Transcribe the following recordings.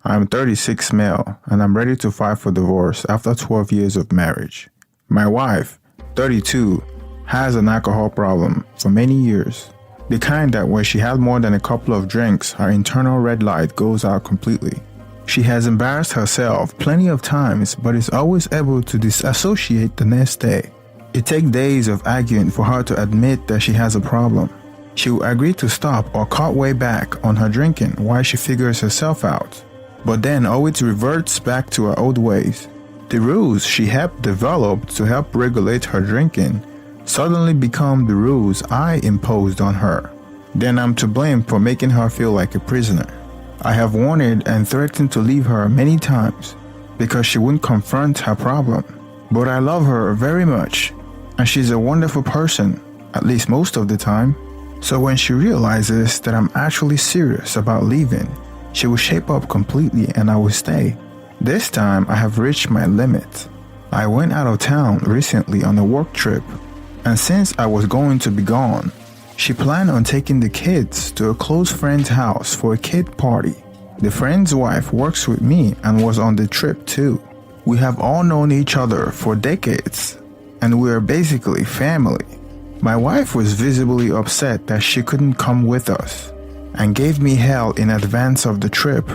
I'm 36 male and I'm ready to file for divorce after 12 years of marriage. My wife, 32, has an alcohol problem for many years. The kind that when she had more than a couple of drinks, her internal red light goes out completely. She has embarrassed herself plenty of times but is always able to disassociate the next day. It takes days of arguing for her to admit that she has a problem. She will agree to stop or cut way back on her drinking while she figures herself out, but then always reverts back to her old ways. The rules she helped develop to help regulate her drinking suddenly become the rules I imposed on her. Then I'm to blame for making her feel like a prisoner. I have warned and threatened to leave her many times because she wouldn't confront her problem. But I love her very much, and she's a wonderful person, at least most of the time. So when she realizes that I'm actually serious about leaving, she will shape up completely and I will stay. This time I have reached my limit. I went out of town recently on a work trip, and since I was going to be gone, she planned on taking the kids to a close friend's house for a kid party. The friend's wife works with me and was on the trip too. We have all known each other for decades, and we are basically family. My wife was visibly upset that she couldn't come with us and gave me hell in advance of the trip,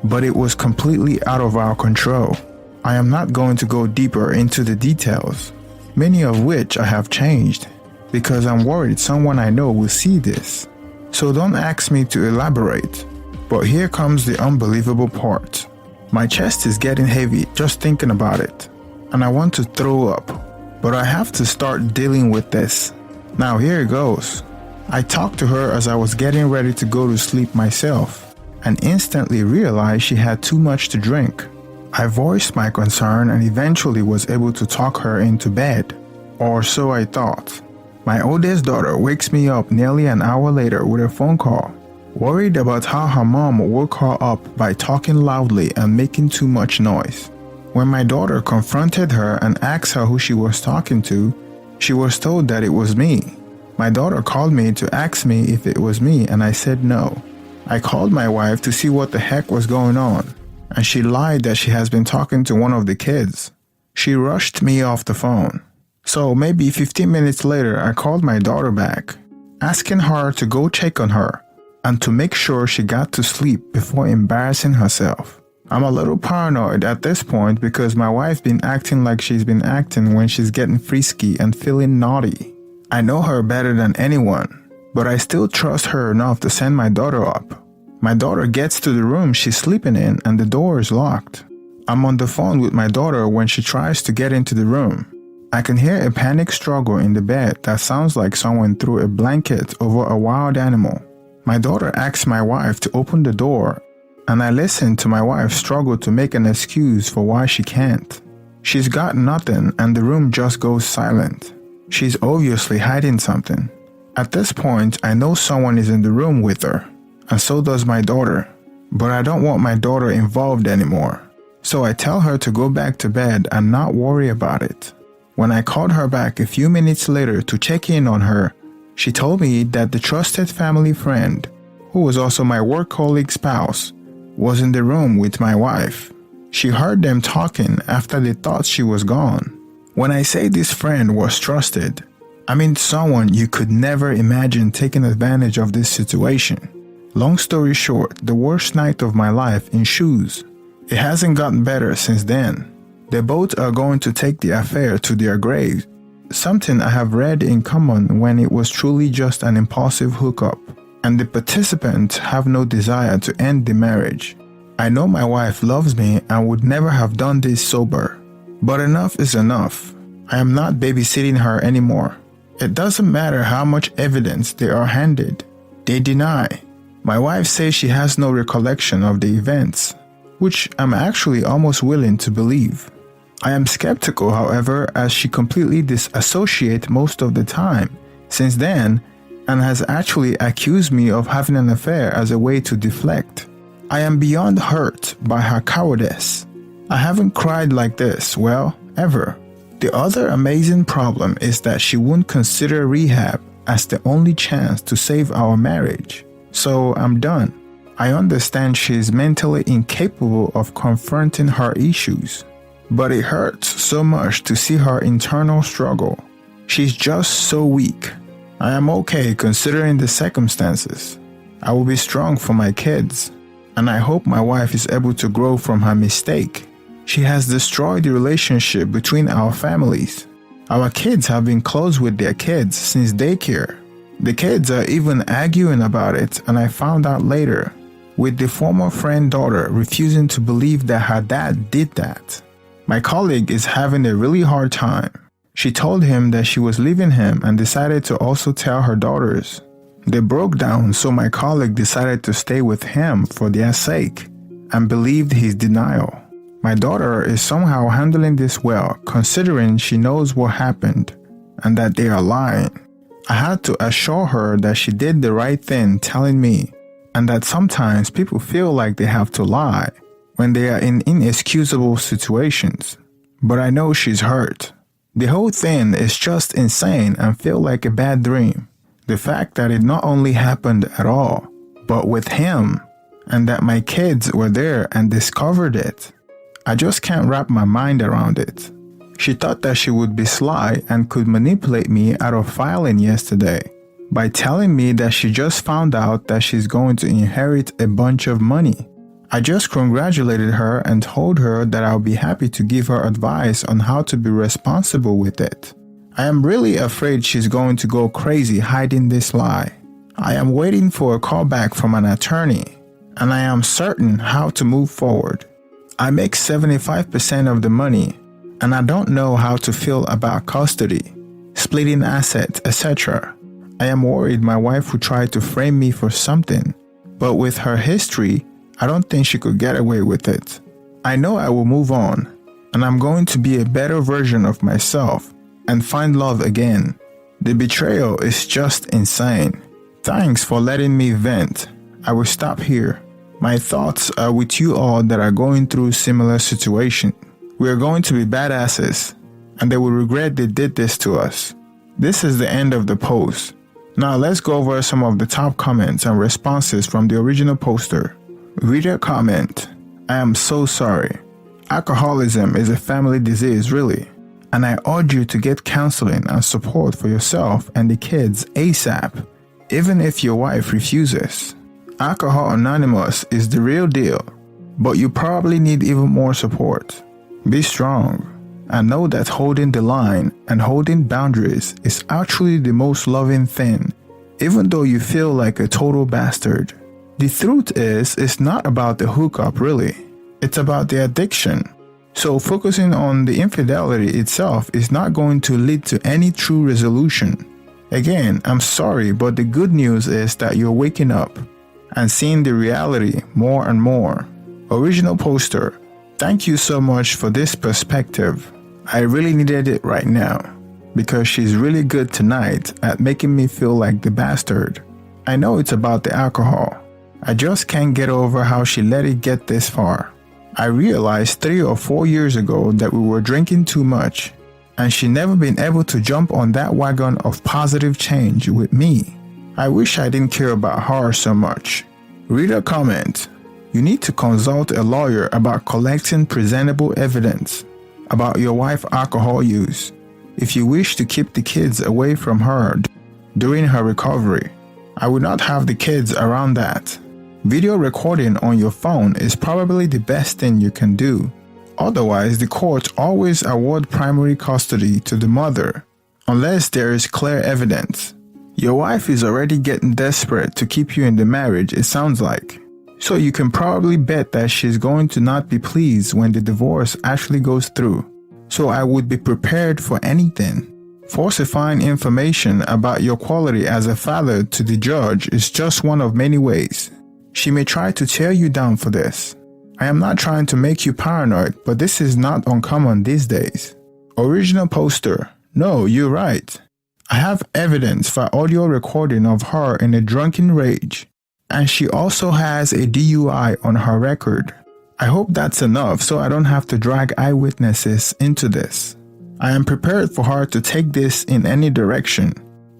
but it was completely out of our control. I am not going to go deeper into the details, many of which I have changed because I'm worried someone I know will see this. So don't ask me to elaborate, but here comes the unbelievable part. My chest is getting heavy just thinking about it, and I want to throw up, but I have to start dealing with this. Now here it goes. I talked to her as I was getting ready to go to sleep myself and instantly realized she had too much to drink. I voiced my concern and eventually was able to talk her into bed, or so I thought. My oldest daughter wakes me up nearly an hour later with a phone call, worried about how her mom woke her up by talking loudly and making too much noise. When my daughter confronted her and asked her who she was talking to, she was told that it was me. My daughter called me to ask me if it was me and I said no. I called my wife to see what the heck was going on, and she lied that she has been talking to one of the kids. She rushed me off the phone. So maybe 15 minutes later I called my daughter back, asking her to go check on her and to make sure she got to sleep before embarrassing herself. I'm a little paranoid at this point because my wife's been acting like she's been acting when she's getting frisky and feeling naughty. I know her better than anyone, but I still trust her enough to send my daughter up. My daughter gets to the room she's sleeping in and the door is locked. I'm on the phone with my daughter when she tries to get into the room. I can hear a panic struggle in the bed that sounds like someone threw a blanket over a wild animal. My daughter asks my wife to open the door, and I listen to my wife struggle to make an excuse for why she can't. She's got nothing and the room just goes silent. She's obviously hiding something. At this point, I know someone is in the room with her, and so does my daughter. But I don't want my daughter involved anymore. So I tell her to go back to bed and not worry about it. When I called her back a few minutes later to check in on her, she told me that the trusted family friend, who was also my work colleague's spouse, was in the room with my wife. She heard them talking after they thought she was gone. When I say this friend was trusted, I mean someone you could never imagine taking advantage of this situation. Long story short, the worst night of my life ensues. It hasn't gotten better since then. They both are going to take the affair to their graves, something I have read in common when it was truly just an impulsive hookup, and the participants have no desire to end the marriage. I know my wife loves me and would never have done this sober, but enough is enough. I am not babysitting her anymore. It doesn't matter how much evidence they are handed. They deny. My wife says she has no recollection of the events, which I'm actually almost willing to believe. I am skeptical, however, as she completely disassociates most of the time since then and has actually accused me of having an affair as a way to deflect. I am beyond hurt by her cowardice. I haven't cried like this, well, ever. The other amazing problem is that she won't consider rehab as the only chance to save our marriage. So I'm done. I understand she is mentally incapable of confronting her issues, but it hurts so much to see her internal struggle. She's just so weak. I am okay considering the circumstances. I will be strong for my kids, and I hope my wife is able to grow from her mistake. She has destroyed the relationship between our families. Our kids have been close with their kids since daycare. The kids are even arguing about it, and I found out later, with the former friend daughter refusing to believe that her dad did that. My colleague is having a really hard time. She told him that she was leaving him and decided to also tell her daughters. They broke down, so my colleague decided to stay with him for their sake and believed his denial. My daughter is somehow handling this well, considering she knows what happened and that they are lying. I had to assure her that she did the right thing telling me, and that sometimes people feel like they have to lie when they are in inexcusable situations. But I know she's hurt. The whole thing is just insane and feel like a bad dream. The fact that it not only happened at all, but with him, and that my kids were there and discovered it. I just can't wrap my mind around it. She thought that she would be sly and could manipulate me out of filing yesterday by telling me that she just found out that she's going to inherit a bunch of money. I just congratulated her and told her that I'll be happy to give her advice on how to be responsible with it. I am really afraid she's going to go crazy hiding this lie. I am waiting for a call back from an attorney, and I am certain how to move forward. I make 75% of the money, and I don't know how to feel about custody, splitting assets, etc. I am worried my wife would try to frame me for something, but with her history, I don't think she could get away with it. I know I will move on, and I'm going to be a better version of myself and find love again. The betrayal is just insane. Thanks for letting me vent. I will stop here. My thoughts are with you all that are going through similar situation. We are going to be badasses, and they will regret they did this to us. This is the end of the post. Now let's go over some of the top comments and responses from the original poster. Reader comment: I am so sorry. Alcoholism is a family disease, really, and I urge you to get counseling and support for yourself and the kids ASAP, even if your wife refuses. Alcohol Anonymous is the real deal, but you probably need even more support. Be strong, and know that holding the line and holding boundaries is actually the most loving thing, even though you feel like a total bastard. The truth is, it's not about the hookup really, it's about the addiction. So focusing on the infidelity itself is not going to lead to any true resolution. Again, I'm sorry, but the good news is that you're waking up and seeing the reality more and more. Original poster: thank you so much for this perspective. I really needed it right now, because she's really good tonight at making me feel like the bastard. I know it's about the alcohol. I just can't get over how she let it get this far. I realized 3 or 4 years ago that we were drinking too much, and she never been able to jump on that wagon of positive change with me. I wish I didn't care about her so much. Reader comment: you need to consult a lawyer about collecting presentable evidence about your wife's alcohol use if you wish to keep the kids away from her during her recovery. I would not have the kids around that. Video recording on your phone is probably the best thing you can do. Otherwise, the courts always award primary custody to the mother, unless there is clear evidence. Your wife is already getting desperate to keep you in the marriage, it sounds like. So you can probably bet that she's going to not be pleased when the divorce actually goes through. So I would be prepared for anything. Falsifying information about your quality as a father to the judge is just one of many ways. She may try to tear you down for this. I am not trying to make you paranoid, but this is not uncommon these days. Original poster: no, you're right. I have evidence for audio recording of her in a drunken rage, and she also has a DUI on her record. I hope that's enough so I don't have to drag eyewitnesses into this. I am prepared for her to take this in any direction.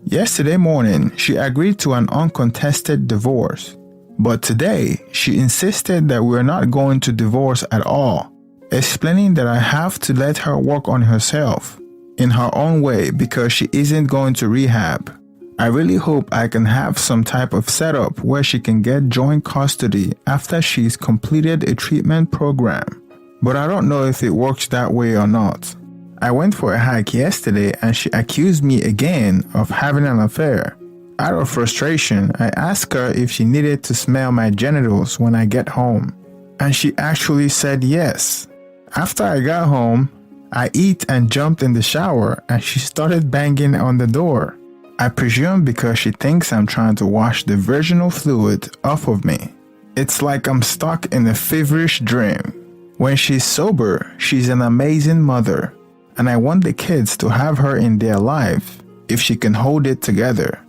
Yesterday morning, she agreed to an uncontested divorce. But today, she insisted that we're not going to divorce at all, explaining that I have to let her work on herself in her own way because she isn't going to rehab. I really hope I can have some type of setup where she can get joint custody after she's completed a treatment program. But I don't know if it works that way or not. I went for a hike yesterday and she accused me again of having an affair. Out of frustration, I asked her if she needed to smell my genitals when I get home, and she actually said yes. After I got home, I ate and jumped in the shower and she started banging on the door. I presume because she thinks I'm trying to wash the virginal fluid off of me. It's like I'm stuck in a feverish dream. When she's sober, she's an amazing mother, and I want the kids to have her in their life if she can hold it together.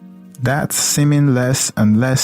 That's seeming less and less